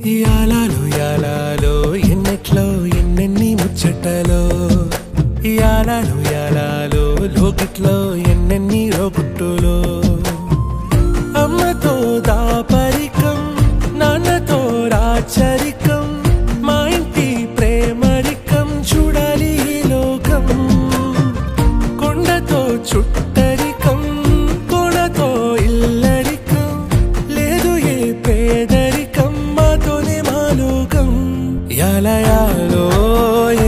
యాలాలో యాలాలో ఎన్నెట్లో ఎన్నెన్ని ముచ్చటలో యాలాలో యాలాలో లోకిట్లో ఎన్నెన్ని రోగుట్టులో అమ్మతో దాపరికం నాన్నతో రాచరికం మా ఇంటి ప్రేమరికం చూడాలి ఈ లోకం కొండతో చుట్టరికం కొనతో ఇల్లరికం లేదు ఏ పేదరికం మాతోనే మా లోకం యాలయాలో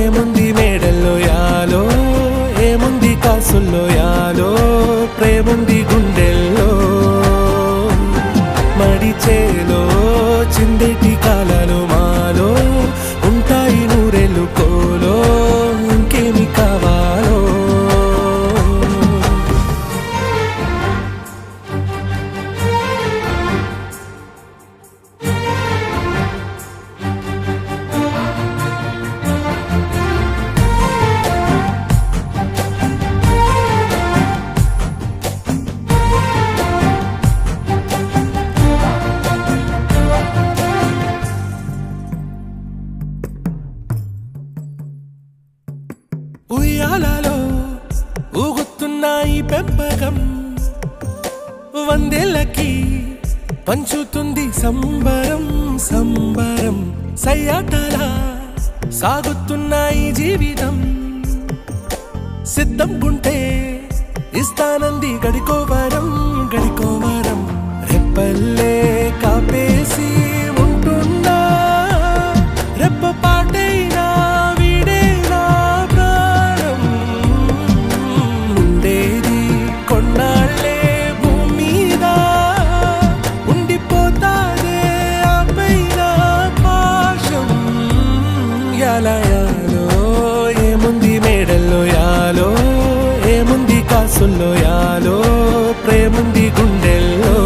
ఏముంది మేడల్లో యాలో ఏముంది కాసుల్లో యాలో ప్రేముంది గుండెల్లో మడిచేలో చిందేటి కాలాలు మాలో ఉంటాయి నూరెళ్ళు కోలో ఇంకేమి కావాలో ఉయ్యాలలో ఊగుతున్నాయి పెంపకం వందేళ్ళకి పంచుతుంది సంబరం సంబరం సయ్యాటలా సాగుతున్నాయి జీవితం సిద్ధం గుంటే ఇస్తానంది గడికోవరం గడికోవరం రెప్పల్లే కాపేసి ఉంటున్నా రెప్ప పాటైనా వీడేనా ప్రాణం ఉండేది కొన్నాళ్ళే భూమి మీద ఉండిపోతాదే ఆ పైన పాశం యాలయాలో ఏముంది మేడల్లో యాలో ఏముంది కాసుల్లో యాలో ప్రేముంది గుండెల్లో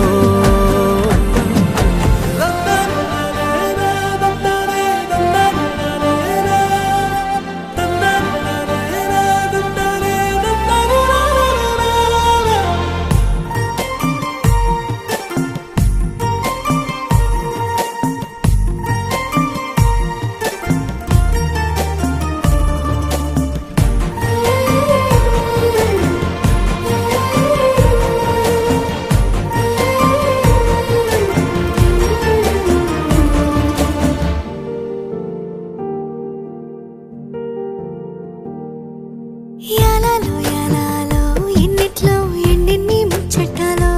యాలాలో యాలాలో ఎన్నిట్లో ఎన్నెన్ని ముచ్చటలో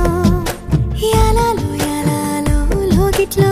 యాలాలో యాలాలో లోకిట్లో